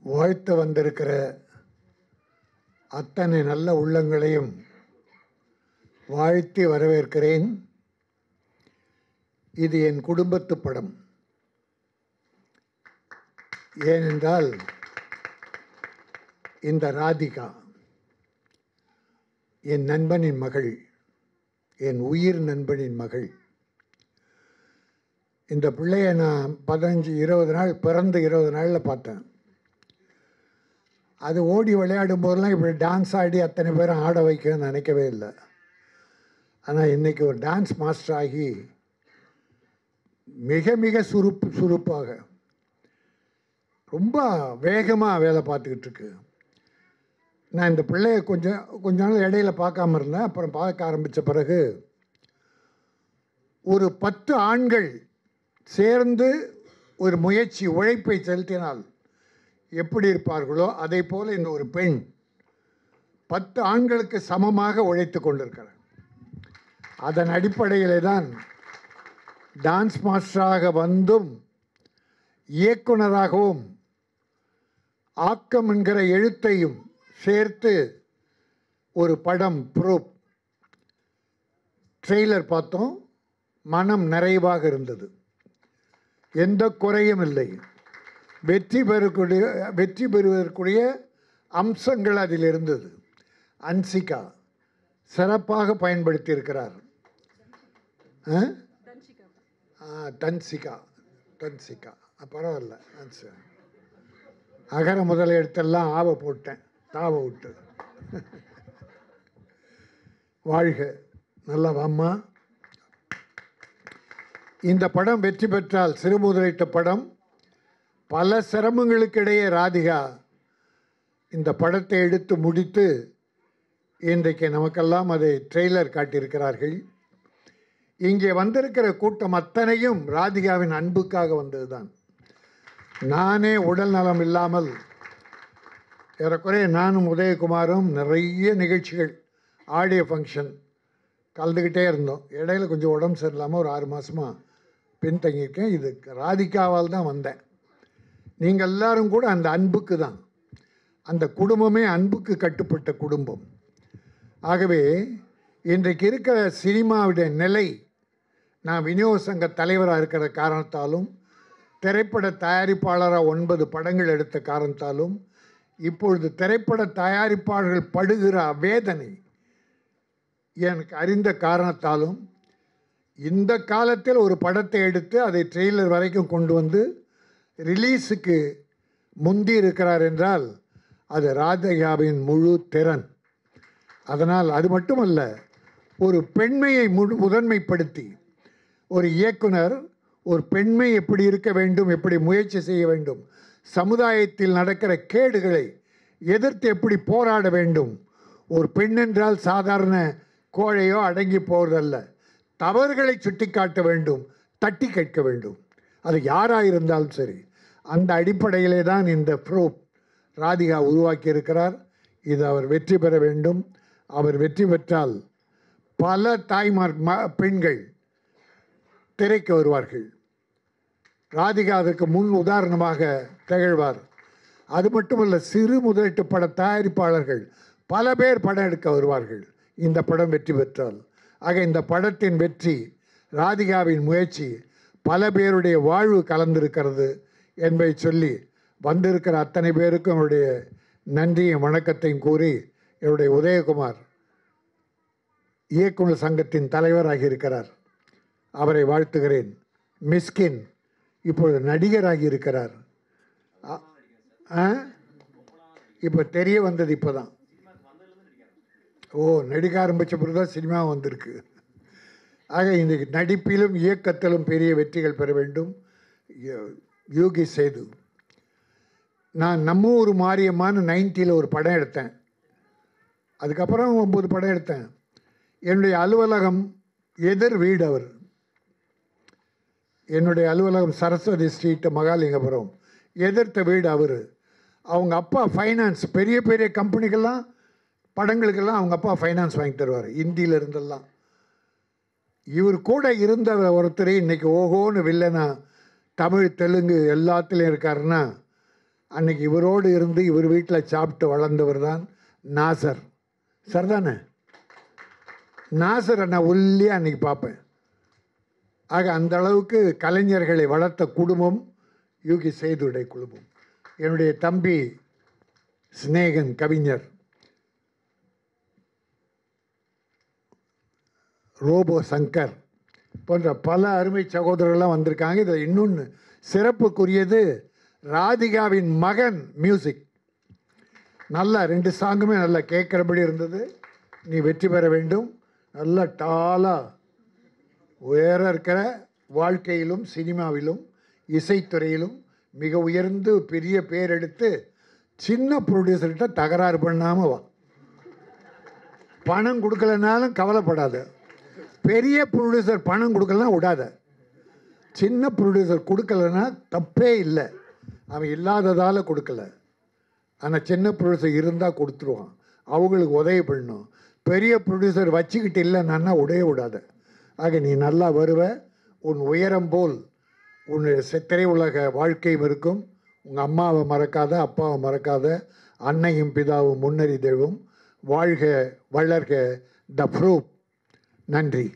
வாழ்த்து வந்திருக்கிற அத்தனை நல்ல உள்ளங்களையும் வாழ்த்தி வரவேற்கிறேன். இது என் குடும்பத்து படம். ஏனென்றால் இந்த ராதிகா என் நண்பனின் மகள், என் உயிர் நண்பனின் மகள். இந்த பிள்ளையை நான் 15-20 நாள், பிறந்து 20 நாளில் பார்த்தேன். அது ஓடி விளையாடும் போதெல்லாம் இப்படி டான்ஸ் ஆடி அத்தனை பேரும் ஆட வைக்கணும்னு நினைக்கவே இல்லை. ஆனால் இன்றைக்கி ஒரு டான்ஸ் மாஸ்டர் ஆகி மிக மிக சுறுப்பாக ரொம்ப வேகமாக வேலை பார்த்துக்கிட்டு இருக்கு. நான் இந்த பிள்ளைய கொஞ்ச நாள் இடையில பார்க்காம இருந்தேன். அப்புறம் பார்க்க ஆரம்பித்த பிறகு ஒரு 10 ஆண்கள் சேர்ந்து ஒரு முயற்சி, உழைப்பை செலுத்தினால் எப்படி இருப்பார்களோ அதை போல இந்த ஒரு பெண் 10 ஆண்களுக்கு சமமாக உழைத்து கொண்டிருக்கிறார். அதன் அடிப்படையிலே தான் டான்ஸ் மாஸ்டராக வந்தும் இயக்குனராகவும் ஆக்கம் என்கிற எழுத்தையும் சேர்த்து ஒரு படம் ப்ரூப் ட்ரெய்லர் பார்த்தோம். மனம் நிறைவாக இருந்தது. எந்த குறையும் இல்லை. வெற்றி பெறுவதற்குரிய அம்சங்கள் அதில் இருந்தது. அன்சிகா சிறப்பாக பயன்படுத்தி இருக்கிறார். தன்சிகா பரவாயில்ல. அகர முதல எடுத்தெல்லாம் ஆவ போட்டேன், தாவ விட்டு. வாழ்க, நல்லா வாம்மா. இந்த படம் வெற்றி பெற்றால், சிறு முதலீட்டு படம், பல சிரமங்களுக்கு இடையே ராதிகா இந்த படத்தை எடுத்து முடித்து இன்றைக்கு நமக்கெல்லாம் அதை ட்ரெய்லர் காட்டியிருக்கிறார்கள். இங்கே வந்திருக்கிற கூட்டம் அத்தனையும் ராதிகாவின் அன்புக்காக வந்தது தான். நானே உடல் நலம் இல்லாமல் ஏறக்குறைய நானும் உதயகுமாரும் நிறைய நிகழ்ச்சிகள், ஆடியோ ஃபங்க்ஷன் கலந்துக்கிட்டே இருந்தோம். இடையில கொஞ்சம் உடம்பு சரியில்லாமல் ஒரு 6 மாதமாக பின்தங்கியிருக்கேன். இது ராதிகாவால் தான் வந்தேன். நீங்கள் எல்லாரும் கூட அந்த அன்புக்கு தான். அந்த குடும்பமே அன்புக்கு கட்டுப்பட்ட குடும்பம். ஆகவே இன்றைக்கு இருக்கிற சினிமாவுடைய நிலை, நான் விநியோக சங்க தலைவராக இருக்கிற காரணத்தாலும், திரைப்பட தயாரிப்பாளராக 9 படங்கள் எடுத்த காரணத்தாலும், இப்பொழுது திரைப்பட தயாரிப்பாளர்கள் படுகிற வேதனை எனக்கு அறிந்த காரணத்தாலும், இந்த காலத்தில் ஒரு படத்தை எடுத்து அதை ட்ரெய்லர் வரைக்கும் கொண்டு வந்து ரிலீஸுக்கு முந்தி இருக்கிறார் என்றால் அது ராதிகாவின் முழு திறன். அதனால் அது மட்டுமல்ல, ஒரு பெண்மையை முதன்மைப்படுத்தி ஒரு இயக்குனர் ஒரு பெண்மை எப்படி இருக்க வேண்டும், எப்படி முயற்சி செய்ய வேண்டும், சமுதாயத்தில் நடக்கிற கேடுகளை எதிர்த்து எப்படி போராட வேண்டும். ஒரு பெண் என்றால் சாதாரண கோழையோ அடங்கி போவதல்ல. தவறுகளை சுட்டி காட்ட வேண்டும், தட்டி கேட்க வேண்டும். அது யாராக இருந்தாலும் சரி. அந்த அடிப்படையிலே தான் இந்த ப்ரூப் ராதிகா உருவாக்கி இருக்கிறார். இது அவர் வெற்றி பெற வேண்டும். அவர் வெற்றி பெற்றால் பல தாய்மார் பெண்கள் திரைக்கு வருவார்கள். ராதிகா அதற்கு முன் உதாரணமாக திகழ்வார். அது மட்டுமல்ல, சிறு முதலீட்டு பட தயாரிப்பாளர்கள் பல பேர் படம் எடுக்க வருவார்கள் இந்த படம் வெற்றி பெற்றால். ஆக இந்த படத்தின் வெற்றி, ராதிகாவின் முயற்சி, பல பேருடைய வாழ்வு கலந்திருக்கிறது என்பதை சொல்லி வந்திருக்கிற அத்தனை பேருக்கும் என்னுடைய நன்றியும் வணக்கத்தையும் கூறி, என்னுடைய உதயகுமார் இயக்குனர் சங்கத்தின் தலைவராகி இருக்கிறார், அவரை வாழ்த்துகிறேன். மிஸ்கின் இப்பொழுது நடிகராகி இருக்கிறார். இப்போ தெரிய வந்தது இப்போ தான். நடிக்க ஆரம்பித்த பிறகு தான் சினிமா வந்திருக்கு. ஆக இந்த நடிப்பிலும் இயக்கத்திலும் பெரிய வெற்றிகள் பெற வேண்டும். யோகி சேது, நான் நம்ம ஊர் மாரியம்மான்னு 90ல் ஒரு படம் எடுத்தேன். அதுக்கப்புறம் 9 படம் எடுத்தேன். என்னுடைய அலுவலகம் எதிர் வீடு அவர். என்னுடைய அலுவலகம் சரஸ்வதி ஸ்ட்ரீட், மகாலிங்கபுரம். எதிர்த்த வீடு அவர். அவங்க அப்பா ஃபைனான்ஸ், பெரிய பெரிய கம்பெனிக்கெல்லாம் படங்களுக்கெல்லாம் அவங்க அப்பா ஃபைனான்ஸ் வாங்கி தருவார், இந்தியில் இருந்தெல்லாம். இவர் கூட இருந்த ஒருத்தர் இன்றைக்கி ஓஹோன்னு வில்லனா தமிழ் தெலுங்கு எல்லாத்துலேயும் இருக்காருன்னா அன்னைக்கு இவரோடு இருந்து இவர் வீட்டில் சாப்பிட்டு வளர்ந்தவர் தான் நாசர். சரிதானே? நாசரை நான் ஒல்லியாக அன்னைக்கு பார்ப்பேன். ஆக அந்த அளவுக்கு கலைஞர்களை வளர்த்த குடும்பம் யூகி சேதுடைய குடும்பம். என்னுடைய தம்பி சிநேகன் கவிஞர் ரோபோ சங்கர் போன்ற பல அருமை சகோதரர்கள்லாம் வந்திருக்காங்க. இதில் இன்னொன்று சிறப்புக்குரியது, ராதிகாவின் மகன் மியூசிக். நல்லா 2 சாங்குமே நல்லா கேட்குறபடி இருந்தது. நீ வெற்றி பெற வேண்டும். நல்லா டாலாக உயர இருக்கிற, வாழ்க்கையிலும் சினிமாவிலும் இசைத்துறையிலும் மிக உயர்ந்து பெரிய பேர் எடுத்து சின்ன ப்ரொடியூசர்கிட்ட தகராறு பண்ணாமல் வா. பணம் கொடுக்கலனாலும் கவலைப்படாத. பெரிய ப்ரொடியூசர் பணம் கொடுக்கலனா விடாத. சின்ன ப்ரொடியூசர் கொடுக்கலன்னா தப்பே இல்லை. அவன் இல்லாததால் கொடுக்கல. ஆனால் சின்ன ப்ரொடியூசர் இருந்தால் கொடுத்துருவான். அவங்களுக்கு உதவி பண்ணணும். பெரிய ப்ரொடியூசர் வச்சுக்கிட்டு இல்லைன்னா உடைய விடாத. ஆக நீ நல்லா வருவ. உன் உயரம் போல் உன் திரையுலக வாழ்க்கையும் இருக்கும். உங்கள் அம்மாவை மறக்காத, அப்பாவை மறக்காத. அன்னையும் பிதாவும் முன்னறி தெய்வம். வாழ்க வளர்க த ப்ரூப். நன்றி.